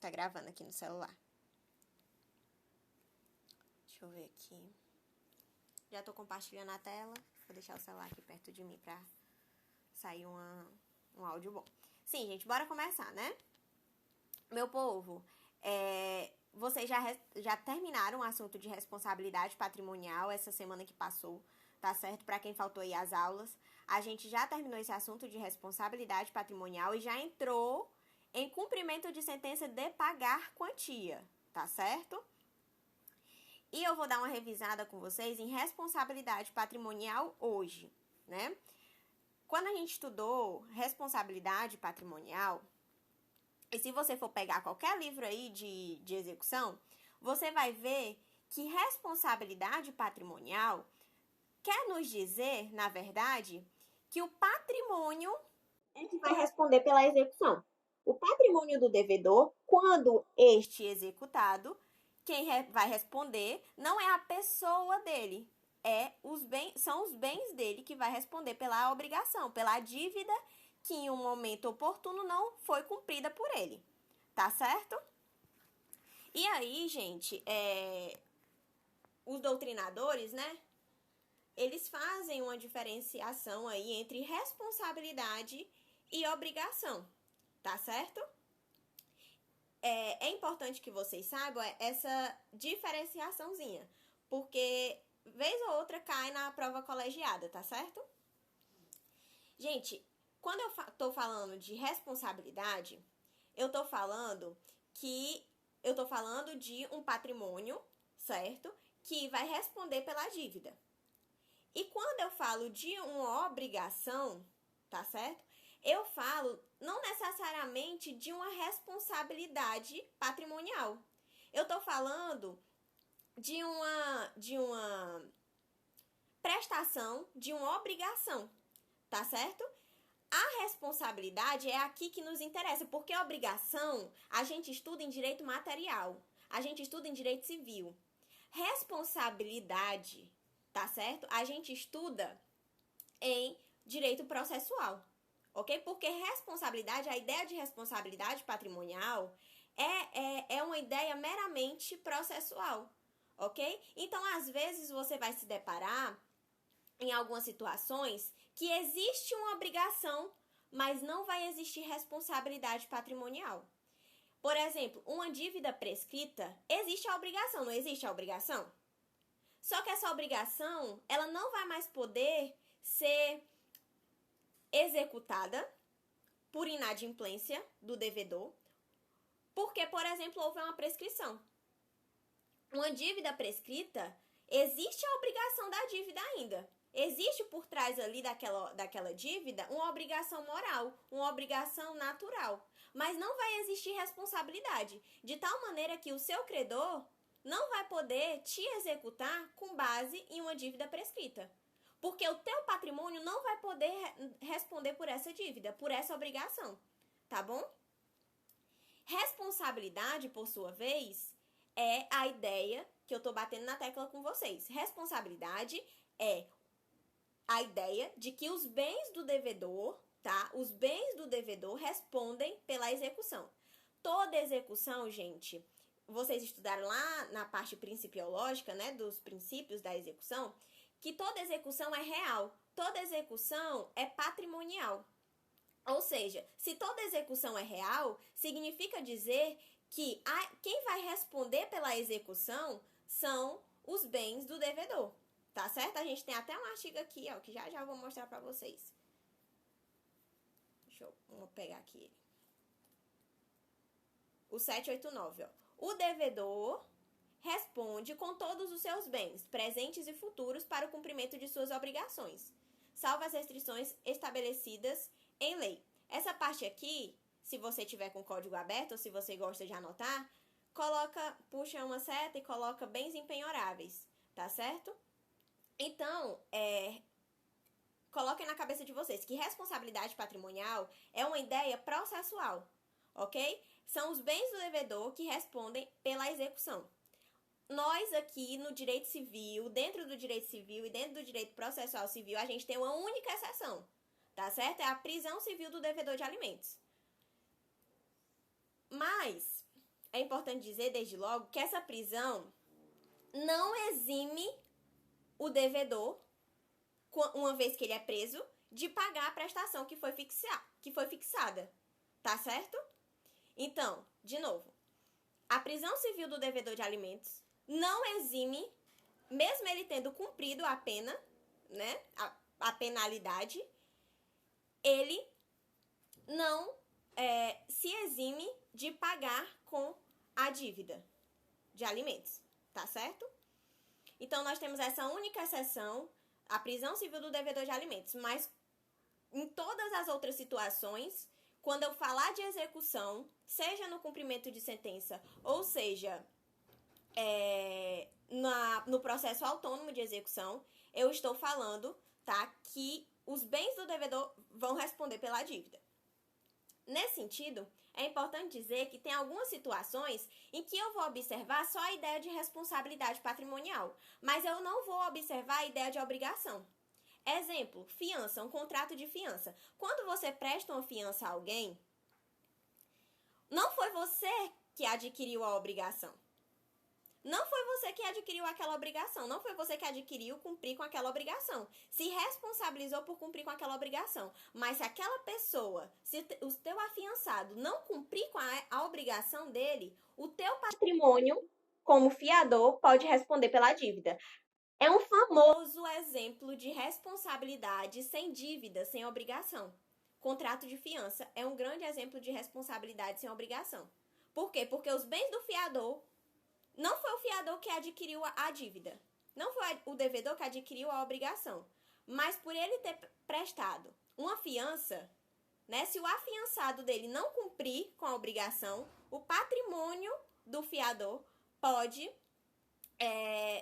Tá gravando aqui no celular. Deixa eu ver aqui. Já tô compartilhando a tela. Vou deixar o celular aqui perto de mim pra sair um áudio bom. Sim, gente, bora começar, né? Meu povo, vocês já terminaram o assunto de responsabilidade patrimonial essa semana que passou, tá certo? Pra quem faltou aí as aulas, a gente já terminou esse assunto de responsabilidade patrimonial e já entrou em cumprimento de sentença de pagar quantia, tá certo? E eu vou dar uma revisada com vocês em responsabilidade patrimonial hoje, né? Quando a gente estudou responsabilidade patrimonial, e se você for pegar qualquer livro aí de execução, você vai ver que responsabilidade patrimonial quer nos dizer, na verdade, que o patrimônio é que vai responder pela execução. O patrimônio do devedor, quando este executado, quem vai responder não é a pessoa dele, são os bens dele que vai responder pela obrigação, pela dívida que em um momento oportuno não foi cumprida por ele, tá certo? E aí, gente, os doutrinadores, né, eles fazem uma diferenciação aí entre responsabilidade e obrigação, tá certo? É importante que vocês saibam essa diferenciaçãozinha, porque vez ou outra cai na prova colegiada, tá certo? Gente, quando eu tô falando de responsabilidade, eu tô falando de um patrimônio, certo? Que vai responder pela dívida. E quando eu falo de uma obrigação, tá certo? Eu falo não necessariamente de uma responsabilidade patrimonial. Eu tô falando de uma prestação, de uma obrigação, tá certo? A responsabilidade é aqui que nos interessa, porque a obrigação a gente estuda em direito material, a gente estuda em direito civil. Responsabilidade, tá certo? A gente estuda em direito processual, ok? Porque responsabilidade, a ideia de responsabilidade patrimonial é uma ideia meramente processual, ok? Então, às vezes, você vai se deparar em algumas situações que existe uma obrigação, mas não vai existir responsabilidade patrimonial. Por exemplo, uma dívida prescrita, existe a obrigação, não existe a obrigação? Só que essa obrigação, ela não vai mais poder ser executada por inadimplência do devedor, porque, por exemplo, houve uma prescrição. Uma dívida prescrita, existe a obrigação da dívida ainda. Existe por trás ali daquela dívida uma obrigação moral, uma obrigação natural. Mas não vai existir responsabilidade, de tal maneira que o seu credor não vai poder te executar com base em uma dívida prescrita. Porque o teu patrimônio não vai poder responder por essa dívida, por essa obrigação, tá bom? Responsabilidade, por sua vez, é a ideia que eu tô batendo na tecla com vocês. Responsabilidade é a ideia de que os bens do devedor, tá? Os bens do devedor respondem pela execução. Toda execução, gente, vocês estudaram lá na parte principiológica, né, dos princípios da execução, que toda execução é real, toda execução é patrimonial. Ou seja, se toda execução é real, significa dizer que quem vai responder pela execução são os bens do devedor, tá certo? A gente tem até um artigo aqui, ó, que já vou mostrar pra vocês. Vou pegar aqui ele. O 789, ó. O devedor responde com todos os seus bens, presentes e futuros, para o cumprimento de suas obrigações, salvo as restrições estabelecidas em lei. Essa parte aqui, se você tiver com o código aberto ou se você gosta de anotar, puxa uma seta e coloca bens impenhoráveis, tá certo? Então, coloquem na cabeça de vocês que responsabilidade patrimonial é uma ideia processual, ok? São os bens do devedor que respondem pela execução. Nós aqui no direito civil, dentro do direito civil e dentro do direito processual civil, a gente tem uma única exceção, tá certo? É a prisão civil do devedor de alimentos. Mas é importante dizer desde logo que essa prisão não exime o devedor, uma vez que ele é preso, de pagar a prestação que foi fixada, tá certo? Então, de novo, a prisão civil do devedor de alimentos não exime, mesmo ele tendo cumprido a pena, né, a penalidade, ele não se exime de pagar com a dívida de alimentos, tá certo? Então, nós temos essa única exceção, a prisão civil do devedor de alimentos, mas em todas as outras situações, quando eu falar de execução, seja no cumprimento de sentença, ou seja, no processo autônomo de execução, eu estou falando, tá, que os bens do devedor vão responder pela dívida. Nesse sentido, é importante dizer que tem algumas situações em que eu vou observar só a ideia de responsabilidade patrimonial, mas eu não vou observar a ideia de obrigação. Exemplo, fiança, um contrato de fiança. Quando você presta uma fiança a alguém, não foi você que adquiriu a obrigação. Não foi você que adquiriu aquela obrigação. Não foi você que adquiriu cumprir com aquela obrigação. Se responsabilizou por cumprir com aquela obrigação. Mas se aquela pessoa, se o teu afiançado não cumprir com a obrigação dele, o teu patrimônio, como fiador, pode responder pela dívida. É um famoso exemplo de responsabilidade sem dívida, sem obrigação. Contrato de fiança é um grande exemplo de responsabilidade sem obrigação. Por quê? Porque os bens do fiador, não foi o fiador que adquiriu a dívida. Não foi o devedor que adquiriu a obrigação. Mas por ele ter prestado uma fiança, né, se o afiançado dele não cumprir com a obrigação, o patrimônio do fiador pode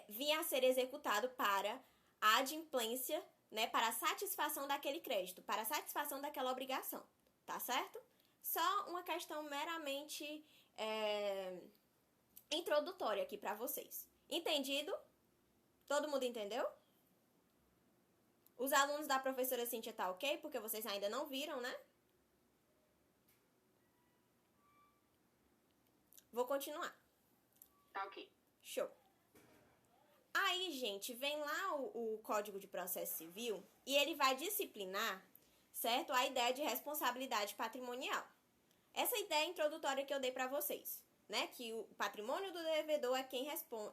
vir a ser executado para a adimplência, né, para a satisfação daquele crédito, para a satisfação daquela obrigação, tá certo? Só uma questão meramente introdutória aqui para vocês. Entendido? Todo mundo entendeu? Os alunos da professora Cíntia tá ok? Porque vocês ainda não viram, né? Vou continuar. Tá ok. Show. Aí, gente, vem lá o Código de Processo Civil e ele vai disciplinar, certo? A ideia de responsabilidade patrimonial. Essa ideia introdutória que eu dei para vocês, né? Que o patrimônio do devedor é quem responde,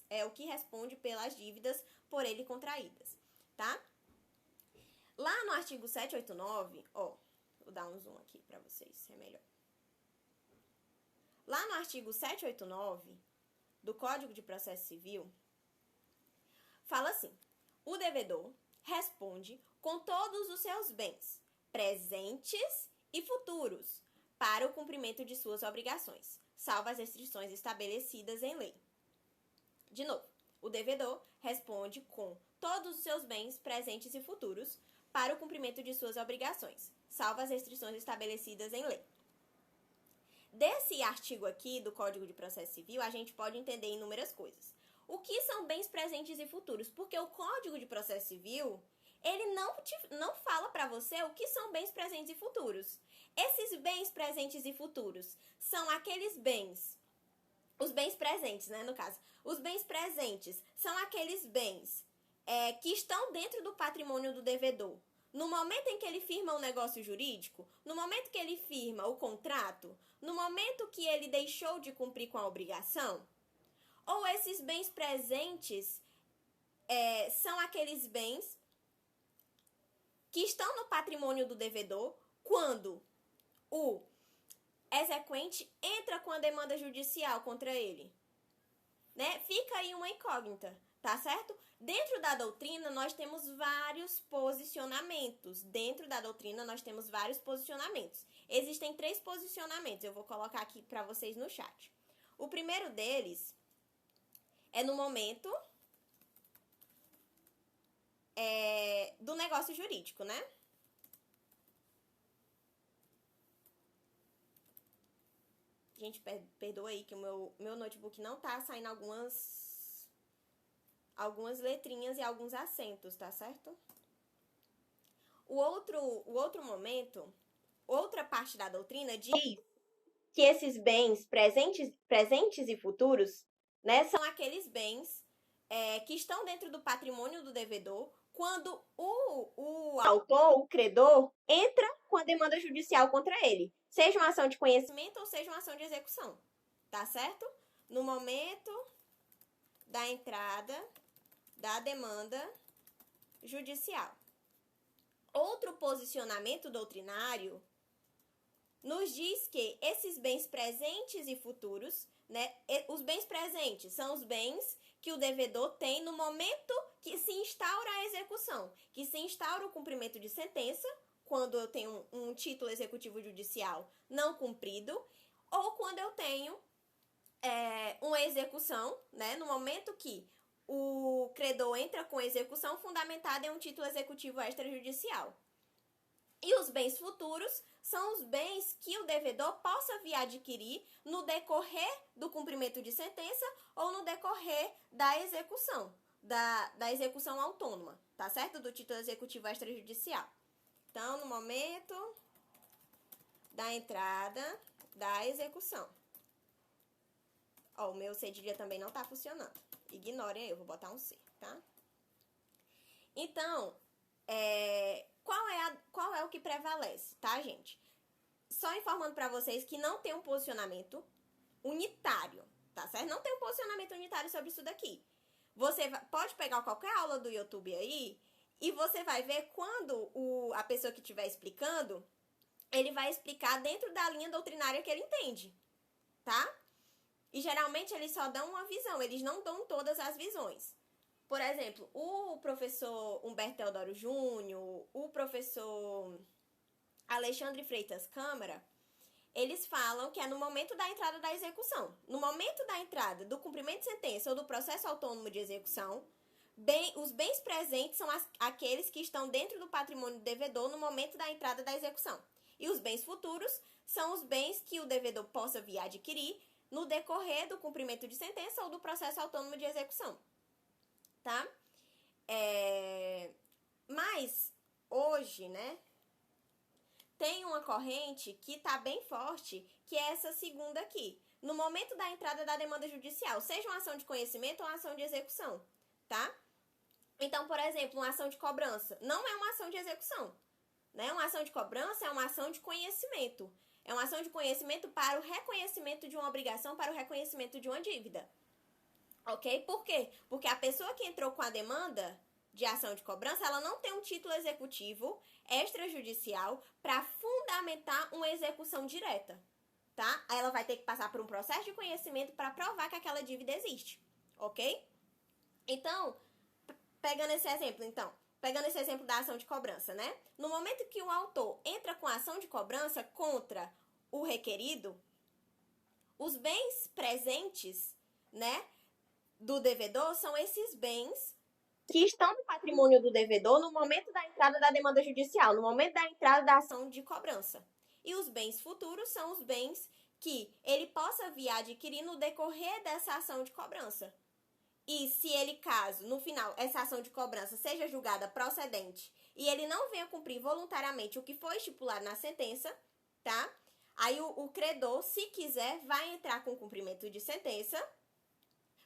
é o que responde pelas dívidas por ele contraídas, tá? Lá no artigo 789, ó, vou dar um zoom aqui para vocês, é melhor. Lá no artigo 789 do Código de Processo Civil, fala assim: o devedor responde com todos os seus bens, presentes e futuros, para o cumprimento de suas obrigações, salvo as restrições estabelecidas em lei. De novo, o devedor responde com todos os seus bens, presentes e futuros, para o cumprimento de suas obrigações, salvo as restrições estabelecidas em lei. Desse artigo aqui do Código de Processo Civil, a gente pode entender inúmeras coisas. O que são bens presentes e futuros? Porque o Código de Processo Civil, ele não fala para você o que são bens presentes e futuros. Esses bens presentes e futuros são aqueles bens, os bens presentes, né, no caso. Os bens presentes são aqueles bens que estão dentro do patrimônio do devedor. No momento em que ele firma o negócio jurídico, no momento que ele firma o contrato, no momento que ele deixou de cumprir com a obrigação, ou esses bens presentes são aqueles bens que estão no patrimônio do devedor quando o exequente entra com a demanda judicial contra ele, né? Fica aí uma incógnita, tá certo? Dentro da doutrina, nós temos vários posicionamentos. Existem 3 posicionamentos. Eu vou colocar aqui para vocês no chat. O primeiro deles é no momento do negócio jurídico, né? Gente, perdoa aí que o meu notebook não tá saindo algumas letrinhas e alguns acentos, tá certo? O outro momento, outra parte da doutrina diz que esses bens presentes e futuros, né, são aqueles bens que estão dentro do patrimônio do devedor quando o autor, o credor, entra com a demanda judicial contra ele, seja uma ação de conhecimento ou seja uma ação de execução, tá certo? No momento da entrada da demanda judicial. Outro posicionamento doutrinário nos diz que esses bens presentes e futuros, né, os bens presentes são os bens que o devedor tem no momento que se instaura a execução, que se instaura o cumprimento de sentença, quando eu tenho um título executivo judicial não cumprido, ou quando eu tenho uma execução, né, no momento que o credor entra com execução fundamentada em um título executivo extrajudicial. E os bens futuros são os bens que o devedor possa vir a adquirir no decorrer do cumprimento de sentença ou no decorrer da execução, da execução autônoma, tá certo? Do título executivo extrajudicial. Então, no momento da entrada da execução. Ó, o meu cedilha também não tá funcionando. Ignorem aí, eu vou botar um C, tá? Então, qual é o que prevalece, tá, gente? Só informando pra vocês que não tem um posicionamento unitário, tá certo? Não tem um posicionamento unitário sobre isso daqui. Você pode pegar qualquer aula do YouTube aí e você vai ver quando a pessoa que estiver explicando, ele vai explicar dentro da linha doutrinária que ele entende, tá? E geralmente eles só dão uma visão, eles não dão todas as visões. Por exemplo, o professor Humberto Teodoro Júnior, o professor Alexandre Freitas Câmara, eles falam que é no momento da entrada da execução. No momento da entrada do cumprimento de sentença ou do processo autônomo de execução, os bens presentes são aqueles que estão dentro do patrimônio do devedor no momento da entrada da execução. E os bens futuros são os bens que o devedor possa vir a adquirir no decorrer do cumprimento de sentença ou do processo autônomo de execução. Tá? Mas, hoje, né, tem uma corrente que tá bem forte, que é essa segunda aqui. No momento da entrada da demanda judicial, seja uma ação de conhecimento ou uma ação de execução, tá? Então, por exemplo, uma ação de cobrança não é uma ação de execução, né? Uma ação de cobrança é uma ação de conhecimento. É uma ação de conhecimento para o reconhecimento de uma obrigação, para o reconhecimento de uma dívida. Ok? Por quê? Porque a pessoa que entrou com a demanda de ação de cobrança, ela não tem um título executivo extrajudicial para fundamentar uma execução direta, tá? Aí ela vai ter que passar por um processo de conhecimento para provar que aquela dívida existe, ok? Então, pegando esse exemplo da ação de cobrança, né? No momento que o autor entra com a ação de cobrança contra o requerido, os bens presentes, né, do devedor são esses bens que estão no patrimônio do devedor no momento da entrada da demanda judicial, no momento da entrada da ação de cobrança. E os bens futuros são os bens que ele possa vir a adquirir no decorrer dessa ação de cobrança. E se ele, caso, no final, essa ação de cobrança seja julgada procedente e ele não venha cumprir voluntariamente o que foi estipulado na sentença, tá? Aí o credor, se quiser, vai entrar com cumprimento de sentença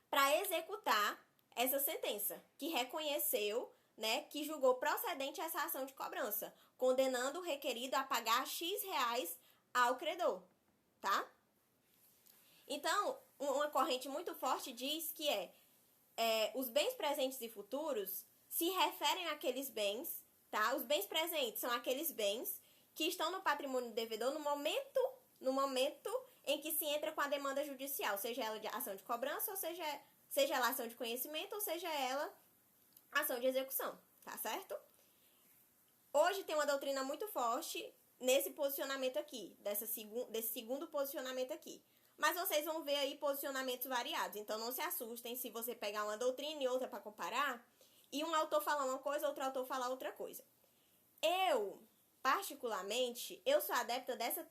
para executar essa sentença, que reconheceu, né, que julgou procedente essa ação de cobrança, condenando o requerido a pagar X reais ao credor, tá? Então, uma corrente muito forte diz que os bens presentes e futuros se referem àqueles bens, tá? Os bens presentes são aqueles bens que estão no patrimônio do devedor no momento em que se entra com a demanda judicial, seja ela de ação de cobrança, ou seja ela ação de conhecimento, ou seja ela ação de execução, tá certo? Hoje tem uma doutrina muito forte nesse posicionamento aqui, desse segundo posicionamento aqui. Mas vocês vão ver aí posicionamentos variados, então não se assustem se você pegar uma doutrina e outra para comparar, e um autor falar uma coisa, outro autor falar outra coisa. Particularmente, eu sou adepta desse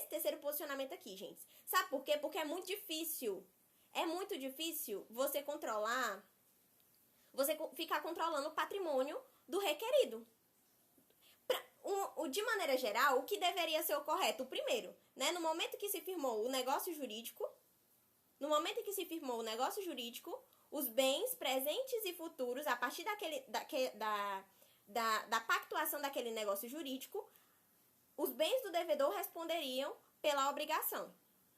terceiro posicionamento aqui, gente. Sabe por quê? Porque é muito difícil. É muito difícil você ficar controlando o patrimônio do requerido. de maneira geral, o que deveria ser o correto? O primeiro, né? No momento que se firmou o negócio jurídico, os bens presentes e futuros, a partir da pactuação daquele negócio jurídico, os bens do devedor responderiam pela obrigação,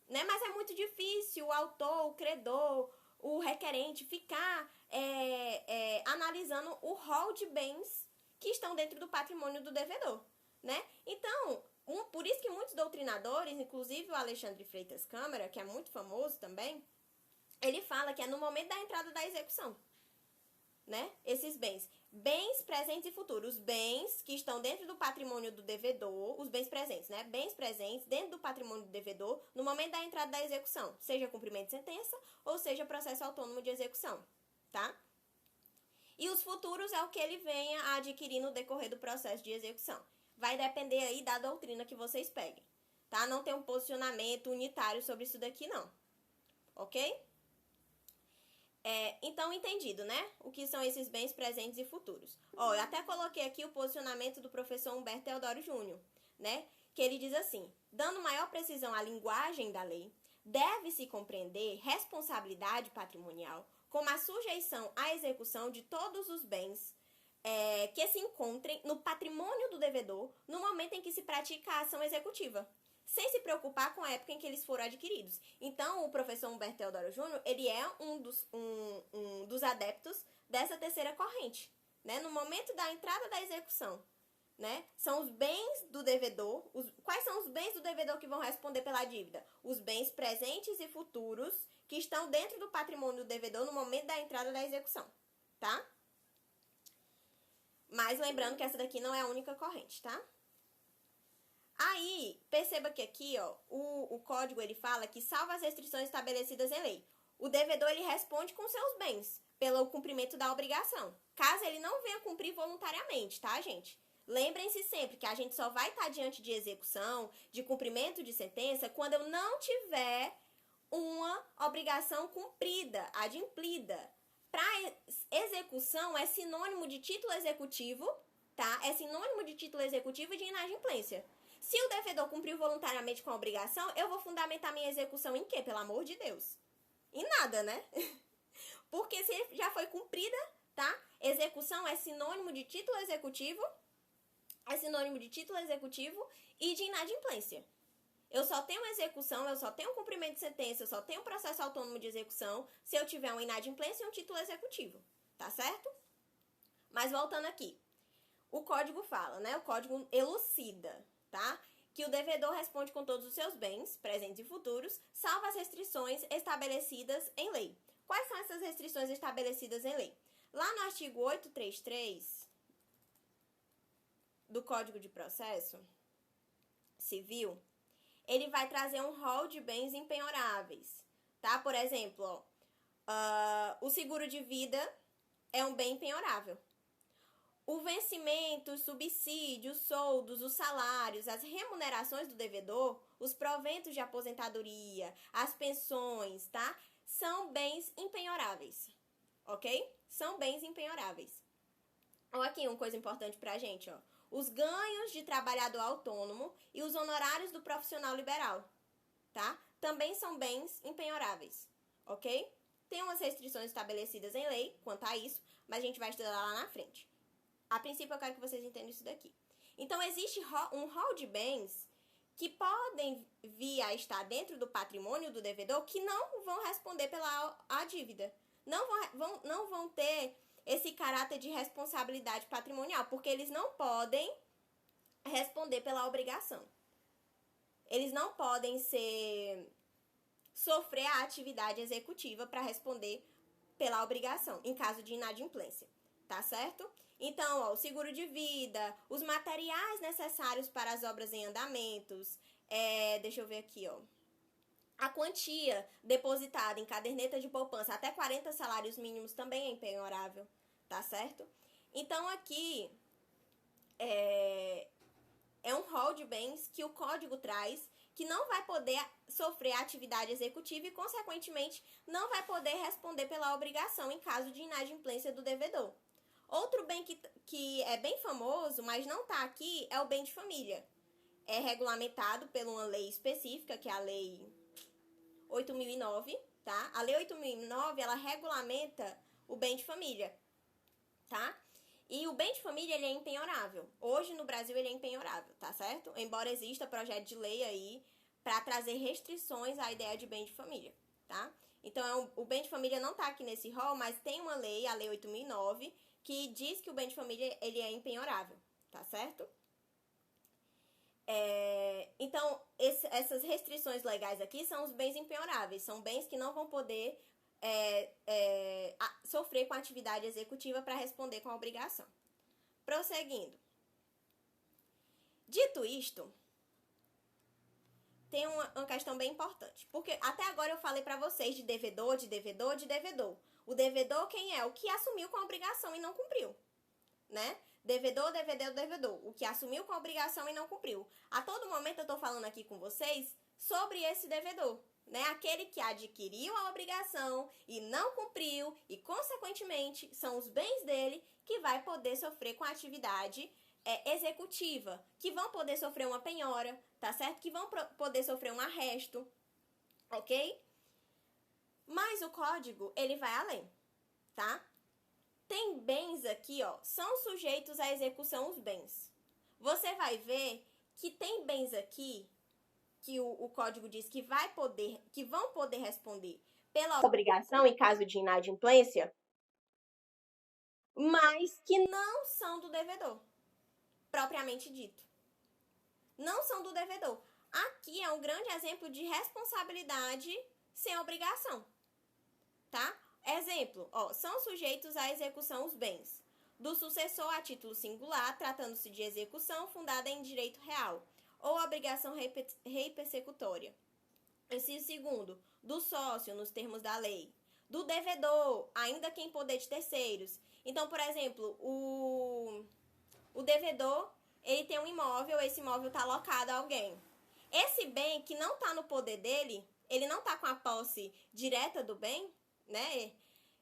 né? Mas é muito difícil o autor, o credor, o requerente ficar analisando o rol de bens que estão dentro do patrimônio do devedor, né? Então, por isso que muitos doutrinadores, inclusive o Alexandre Freitas Câmara, que é muito famoso também, ele fala que é no momento da entrada da execução, né? Esses bens presentes e futuros, os bens que estão dentro do patrimônio do devedor, os bens presentes, né? Bens presentes dentro do patrimônio do devedor no momento da entrada da execução, seja cumprimento de sentença ou seja processo autônomo de execução, tá? E os futuros é o que ele venha a adquirir no decorrer do processo de execução. Vai depender aí da doutrina que vocês peguem, tá? Não tem um posicionamento unitário sobre isso daqui, não. Ok? Então, entendido, né? O que são esses bens presentes e futuros. Ó, eu até coloquei aqui o posicionamento do professor Humberto Teodoro Júnior, né? Que ele diz assim, dando maior precisão à linguagem da lei, deve-se compreender responsabilidade patrimonial como a sujeição à execução de todos os bens que se encontrem no patrimônio do devedor no momento em que se pratica a ação executiva, sem se preocupar com a época em que eles foram adquiridos. Então, o professor Humberto Teodoro Júnior, ele é um dos adeptos dessa terceira corrente, né? No momento da entrada da execução, né? São os bens do devedor. Quais são os bens do devedor que vão responder pela dívida? Os bens presentes e futuros que estão dentro do patrimônio do devedor no momento da entrada da execução, tá? Mas lembrando que essa daqui não é a única corrente, tá? Aí, perceba que aqui, ó, o código, ele fala que, salvo as restrições estabelecidas em lei, o devedor, ele responde com seus bens, pelo cumprimento da obrigação, caso ele não venha cumprir voluntariamente, tá, gente? Lembrem-se sempre que a gente só vai estar diante de execução, de cumprimento de sentença, quando eu não tiver uma obrigação cumprida, adimplida. Para execução é sinônimo de título executivo, tá? É sinônimo de título executivo e de inadimplência. Se o devedor cumpriu voluntariamente com a obrigação, eu vou fundamentar minha execução em quê? Pelo amor de Deus. Em nada, né? Porque se já foi cumprida, tá? Execução é sinônimo de título executivo, e de inadimplência. Eu só tenho execução, eu só tenho cumprimento de sentença, eu só tenho processo autônomo de execução se eu tiver uma inadimplência e um título executivo, tá certo? Mas voltando aqui, o código fala, né? O código elucida, tá? Que o devedor responde com todos os seus bens, presentes e futuros, salvo as restrições estabelecidas em lei. Quais são essas restrições estabelecidas em lei? Lá no artigo 833 do Código de Processo Civil, ele vai trazer um rol de bens impenhoráveis, tá? Por exemplo, ó, o seguro de vida é um bem impenhorável. O vencimento, os subsídios, os soldos, os salários, as remunerações do devedor, os proventos de aposentadoria, as pensões, tá? São bens impenhoráveis, ok? São bens impenhoráveis. Olha aqui uma coisa importante pra gente, ó. Os ganhos de trabalhador autônomo e os honorários do profissional liberal, tá? Também são bens impenhoráveis, ok? Tem umas restrições estabelecidas em lei quanto a isso, mas a gente vai estudar lá na frente. A princípio, eu quero que vocês entendam isso daqui. Então, existe um rol de bens que podem vir a estar dentro do patrimônio do devedor que não vão responder pela dívida. Não vão ter esse caráter de responsabilidade patrimonial, porque eles não podem responder pela obrigação. Eles não podem sofrer a atividade executiva para responder pela obrigação, em caso de inadimplência, tá certo? Então, ó, o seguro de vida, os materiais necessários para as obras em andamentos, deixa eu ver aqui, ó. A quantia depositada em caderneta de poupança, até 40 salários mínimos, também é impenhorável, tá certo? Então, aqui é um rol de bens que o código traz, que não vai poder sofrer a atividade executiva e, consequentemente, não vai poder responder pela obrigação em caso de inadimplência do devedor. Outro bem que é bem famoso, mas não tá aqui, é o bem de família. É regulamentado por uma lei específica, que é a Lei 8.009, tá? A Lei 8.009, ela regulamenta o bem de família, tá? E o bem de família, ele é impenhorável. Hoje, no Brasil, ele é impenhorável, tá certo? Embora exista projeto de lei aí para trazer restrições à ideia de bem de família, tá? Então, o bem de família não tá aqui nesse rol, mas tem uma lei, a Lei 8.009, que diz que o bem de família, ele é impenhorável, tá certo? Então, essas restrições legais aqui são os bens impenhoráveis. São bens que não vão poder sofrer com a atividade executiva para responder com a obrigação. Prosseguindo. Dito isto, tem uma questão bem importante. Porque até agora eu falei para vocês de devedor, de devedor, de devedor. O devedor quem é? O que assumiu com a obrigação e não cumpriu, né? Devedor, devedor, devedor. O que assumiu com a obrigação e não cumpriu. A todo momento eu tô falando aqui com vocês sobre esse devedor, né? Aquele que adquiriu a obrigação e não cumpriu e, consequentemente, são os bens dele que vai poder sofrer com a atividade executiva, que vão poder sofrer uma penhora, tá certo? Que vão poder sofrer um arresto, ok? Mas o código, ele vai além, tá? Tem bens aqui, ó, são sujeitos à execução os bens. Você vai ver que tem bens aqui que o código diz que vão poder responder pela obrigação em caso de inadimplência, mas que não são do devedor, propriamente dito. Não são do devedor. Aqui é um grande exemplo de responsabilidade sem obrigação, tá? Exemplo, ó, são sujeitos à execução os bens do sucessor a título singular, tratando-se de execução fundada em direito real ou obrigação rei persecutória. Inciso segundo, do sócio, nos termos da lei. Do devedor, ainda que em poder de terceiros. Então, por exemplo, o devedor, ele tem um imóvel, esse imóvel está alocado a alguém. Esse bem que não está no poder dele, ele não está com a posse direta do bem, né?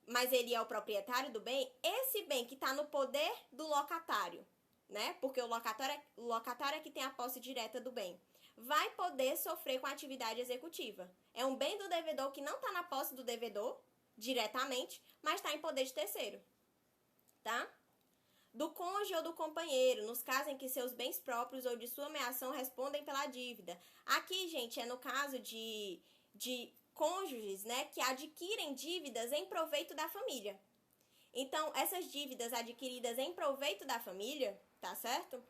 Mas ele é o proprietário do bem. Esse bem que está no poder do locatário, né? Porque o locatário é que tem a posse direta do bem, vai poder sofrer com a atividade executiva. É um bem do devedor que não está na posse do devedor diretamente, mas está em poder de terceiro, tá? Do cônjuge ou do companheiro, nos casos em que seus bens próprios ou de sua ameação respondem pela dívida. Aqui, gente, é no caso de cônjuges, né, que adquirem dívidas em proveito da família. Então, essas dívidas adquiridas em proveito da família, tá certo?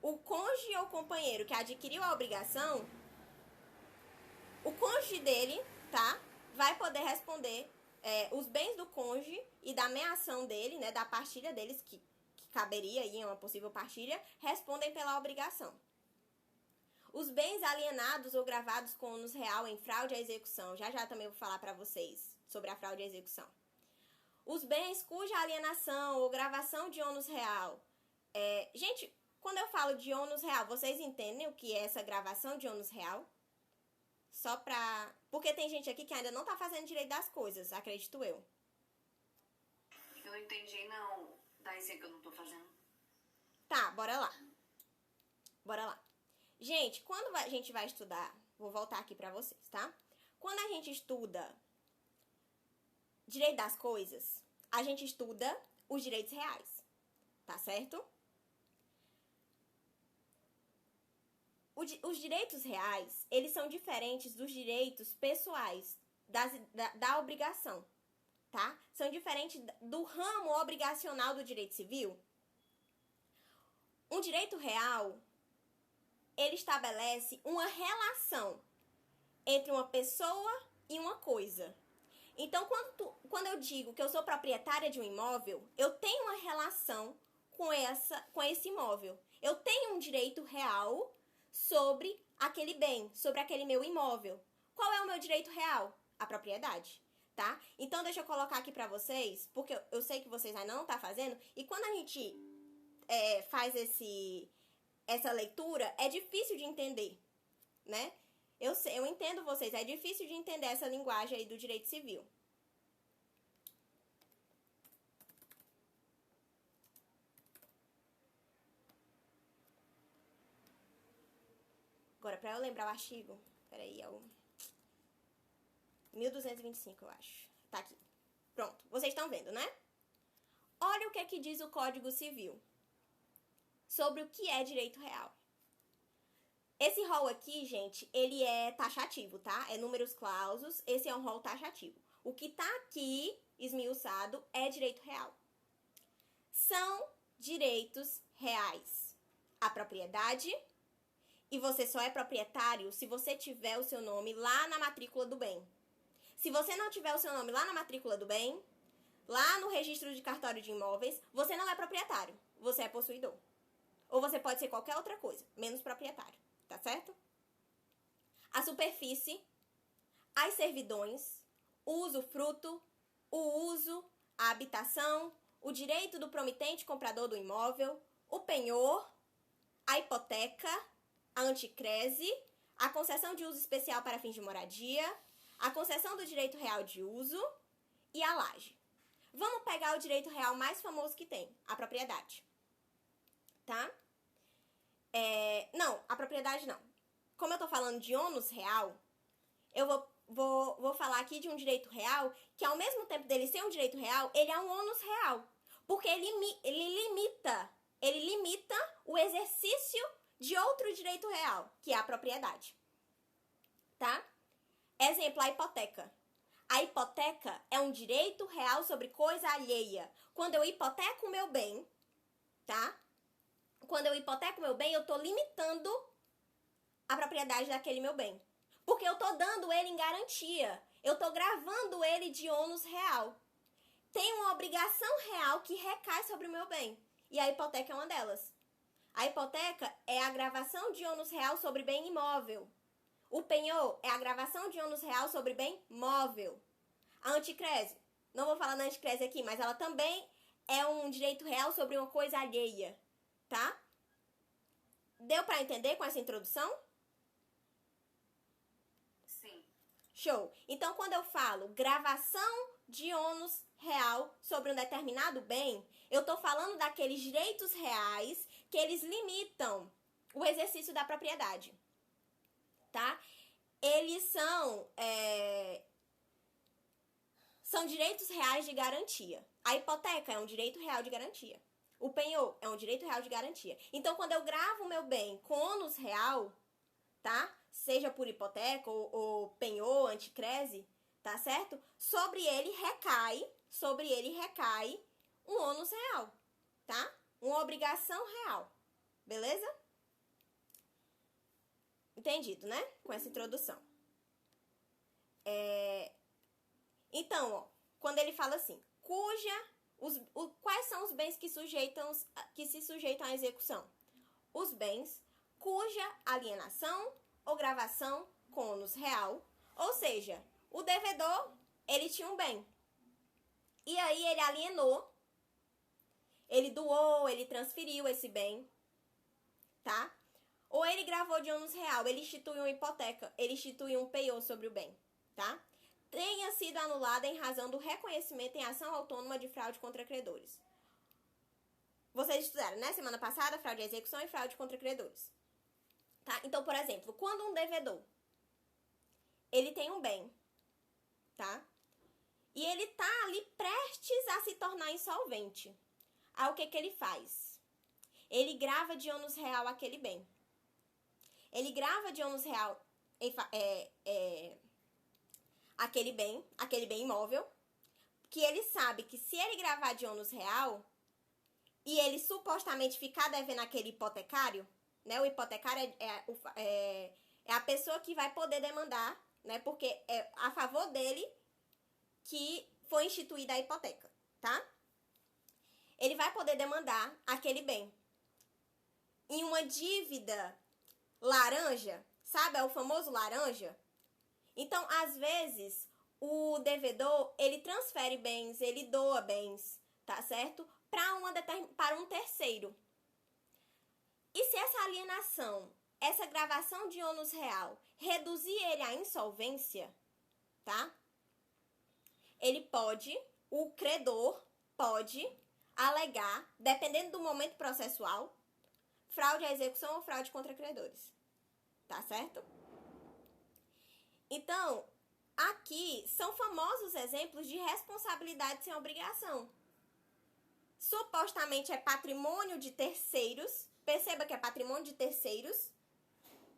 O cônjuge ou companheiro que adquiriu a obrigação, o cônjuge dele, tá, vai poder responder os bens do cônjuge e da meação dele, né, da partilha deles, que caberia aí em uma possível partilha, respondem pela obrigação. Os bens alienados ou gravados com ônus real em fraude à execução. Já também vou falar para vocês sobre a fraude à execução. Os bens cuja alienação ou gravação de ônus real. Gente, quando eu falo de ônus real, vocês entendem o que é essa gravação de ônus real? Só pra... Porque tem gente aqui que ainda não tá fazendo direito das coisas, acredito eu. Eu não entendi, não. Daí sei que eu não tô fazendo. Tá, bora lá. Bora lá. Gente, quando a gente vai estudar... Vou voltar aqui pra vocês, tá? Quando a gente estuda direito das coisas, a gente estuda os direitos reais, tá certo? Os direitos reais, eles são diferentes dos direitos pessoais, da obrigação, tá? São diferentes do ramo obrigacional do direito civil. Um direito real, ele estabelece uma relação entre uma pessoa e uma coisa. Então, quando eu digo que eu sou proprietária de um imóvel, eu tenho uma relação com esse imóvel. Eu tenho um direito real sobre aquele bem, sobre aquele meu imóvel. Qual é o meu direito real? A propriedade, tá? Então, deixa eu colocar aqui pra vocês, porque eu sei que vocês ainda não estão fazendo, e quando a gente faz essa leitura, é difícil de entender, né? Eu entendo vocês, é difícil de entender essa linguagem aí do direito civil. Agora, pra eu lembrar o artigo, peraí, é o 1225, eu acho. Tá aqui. Pronto, vocês estão vendo, né? Olha o que é que diz o Código Civil sobre o que é direito real. Esse rol aqui, gente, ele é taxativo, tá? É números clausos, esse é um rol taxativo. O que tá aqui, esmiuçado, é direito real. São direitos reais. A propriedade, e você só é proprietário se você tiver o seu nome lá na matrícula do bem. Se você não tiver o seu nome lá na matrícula do bem, lá no registro de cartório de imóveis, você não é proprietário, você é possuidor. Ou você pode ser qualquer outra coisa, menos proprietário, tá certo? A superfície, as servidões, o usufruto, o uso, a habitação, o direito do promitente comprador do imóvel, o penhor, a hipoteca, a anticrese, a concessão de uso especial para fins de moradia, a concessão do direito real de uso e a laje. Vamos pegar o direito real mais famoso que tem, a propriedade. Tá? Não, a propriedade não. Como eu tô falando de ônus real, eu vou falar aqui de um direito real que, ao mesmo tempo dele ser um direito real, ele é um ônus real. Porque ele limita o exercício de outro direito real, que é a propriedade. Tá? Exemplo, a hipoteca. A hipoteca é um direito real sobre coisa alheia. Quando eu hipoteco o meu bem, tá? Quando eu hipoteco o meu bem, eu tô limitando a propriedade daquele meu bem. Porque eu tô dando ele em garantia. Eu tô gravando ele de ônus real. Tem uma obrigação real que recai sobre o meu bem. E a hipoteca é uma delas. A hipoteca é a gravação de ônus real sobre bem imóvel. O penhor é a gravação de ônus real sobre bem móvel. A anticrese, não vou falar da anticrese aqui, mas ela também é um direito real sobre uma coisa alheia, tá? Deu pra entender com essa introdução? Sim. Show! Então, quando eu falo gravação de ônus real sobre um determinado bem, eu tô falando daqueles direitos reais que eles limitam o exercício da propriedade. Tá? Eles são direitos reais de garantia. A hipoteca é um direito real de garantia. O penhor é um direito real de garantia. Então, quando eu gravo o meu bem com ônus real, tá? Seja por hipoteca ou penhor, anticrese, tá certo? Sobre ele recai um ônus real, tá? Uma obrigação real. Beleza? Entendido, né? Com essa introdução. Então, ó, quando ele fala assim, quais são os bens que se sujeitam à execução? Os bens cuja alienação ou gravação com ônus real, ou seja, o devedor, ele tinha um bem. E aí ele alienou, ele doou, ele transferiu esse bem, tá? Ou ele gravou de ônus real, ele instituiu uma hipoteca, ele instituiu um penhor sobre o bem, tá? Tenha sido anulada em razão do reconhecimento em ação autônoma de fraude contra credores. Vocês estudaram, né? Semana passada, fraude à execução e fraude contra credores. Tá? Então, por exemplo, quando um devedor, ele tem um bem, tá? E ele tá ali prestes a se tornar insolvente. Aí o que ele faz? Ele grava de ônus real aquele bem. Ele grava de ônus real aquele bem imóvel, que ele sabe que se ele gravar de ônus real e ele supostamente ficar devendo aquele hipotecário, né? O hipotecário é a pessoa que vai poder demandar, né? Porque é a favor dele que foi instituída a hipoteca, tá? Ele vai poder demandar aquele bem. Em uma dívida laranja, sabe? É o famoso laranja. Então, às vezes, o devedor, ele transfere bens, ele doa bens, tá certo? Para um terceiro. E se essa alienação, essa gravação de ônus real, reduzir ele à insolvência, tá? O credor pode alegar, dependendo do momento processual, fraude à execução ou fraude contra credores. tá certo? Então, aqui são famosos exemplos de responsabilidade sem obrigação. Supostamente é patrimônio de terceiros, perceba que é patrimônio de terceiros,